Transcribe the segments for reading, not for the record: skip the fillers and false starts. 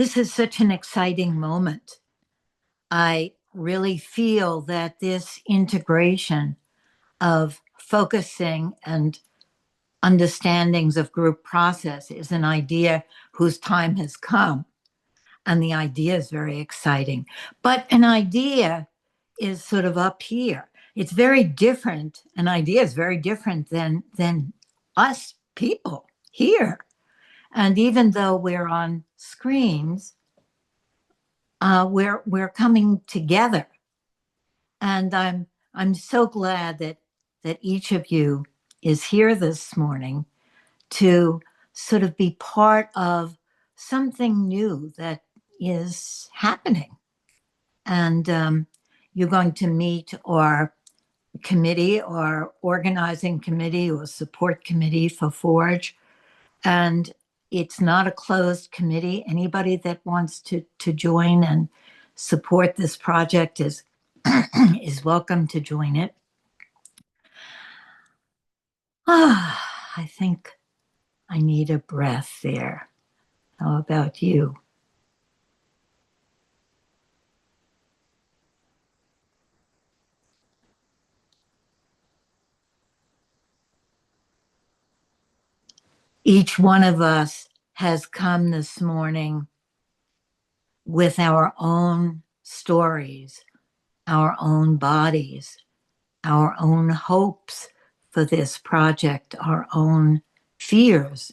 This is such an exciting moment. I really feel that this integration of focusing and understandings of group process is an idea whose time has come. And the idea is very exciting. But an idea is sort of up here. It's very different. An idea is very different than us people here. And even though we're on screens, we're coming together. And I'm so glad that each of you is here this morning to sort of be part of something new that is happening. And you're going to meet our committee, our organizing committee or support committee for Forge. And it's not a closed committee. Anybody that wants to join and support this project is is welcome to join it. I think I need a breath there. How about you? Each one of us has come this morning with our own stories, our own bodies, our own hopes for this project, our own fears,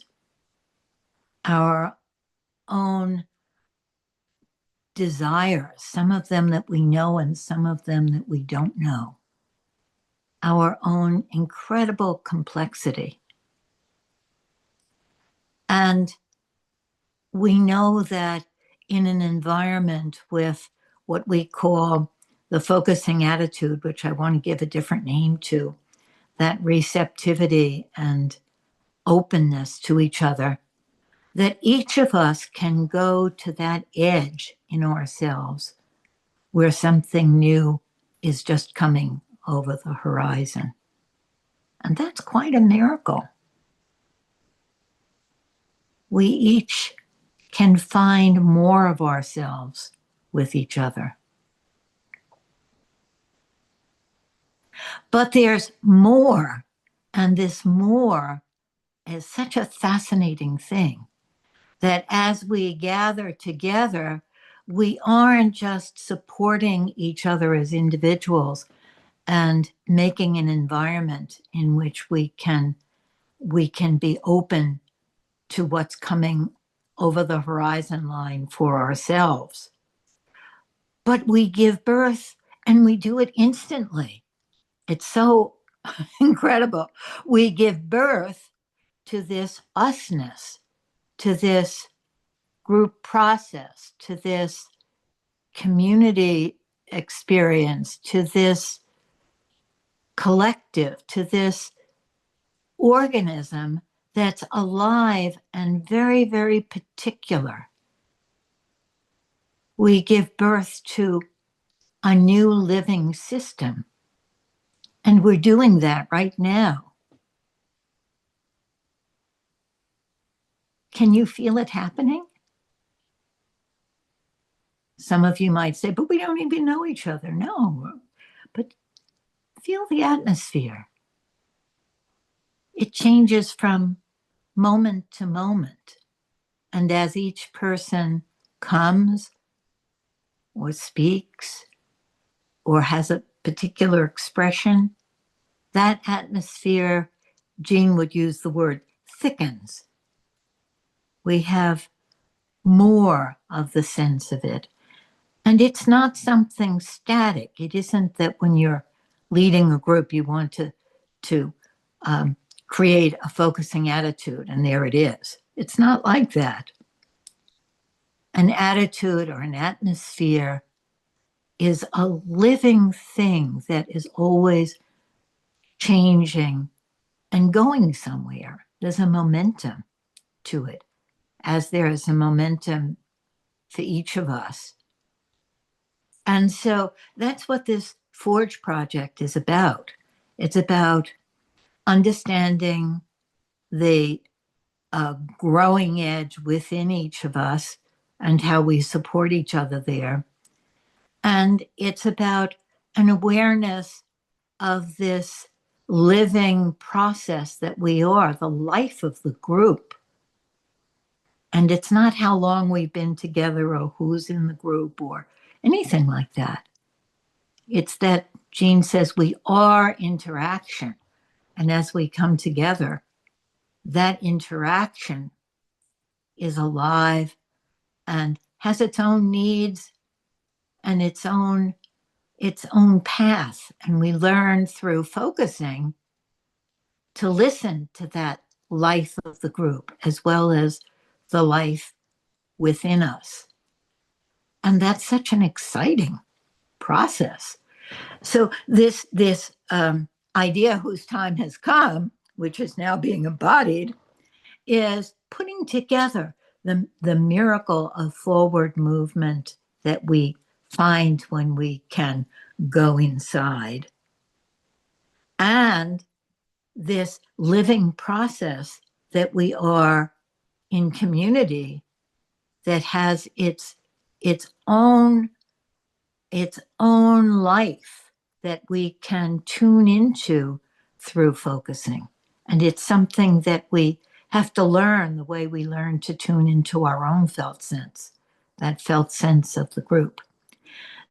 our own desires, some of them that we know and some of them that we don't know, our own incredible complexity. And we know that in an environment with what we call the focusing attitude, which I want to give a different name to, that receptivity and openness to each other, that each of us can go to that edge in ourselves where something new is just coming over the horizon. And that's quite a miracle. We each can find more of ourselves with each other. But there's more, and this more is such a fascinating thing that as we gather together, we aren't just supporting each other as individuals and making an environment in which we can be open to what's coming over the horizon line for ourselves. But we give birth and we do it instantly. It's so incredible. We give birth to this usness, to this group process, to this community experience, to this collective, to this organism that's alive and very, very particular. We give birth to a new living system. And we're doing that right now. Can you feel it happening? Some of you might say, but we don't even know each other. No, but feel the atmosphere. It changes from moment to moment. And as each person comes or speaks or has a particular expression, that atmosphere, Jean would use the word, thickens. We have more of the sense of it. And it's not something static. It isn't that when you're leading a group, you want to create a focusing attitude, and there it is. It's not like that. An attitude or an atmosphere is a living thing that is always changing and going somewhere. There's a momentum to it, as there is a momentum for each of us. And so that's what this Forge project is about. It's about understanding the growing edge within each of us and how we support each other there. And it's about an awareness of this living process that we are, the life of the group. And it's not how long we've been together or who's in the group or anything like that. It's that Jean says we are interaction. And as we come together, that interaction is alive and has its own needs and its own path. And we learn through focusing to listen to that life of the group as well as the life within us. And that's such an exciting process. So this idea whose time has come, which is now being embodied, is putting together the miracle of forward movement that we find when we can go inside. And this living process that we are in community that has its own life that we can tune into through focusing. And it's something that we have to learn the way we learn to tune into our own felt sense, that felt sense of the group.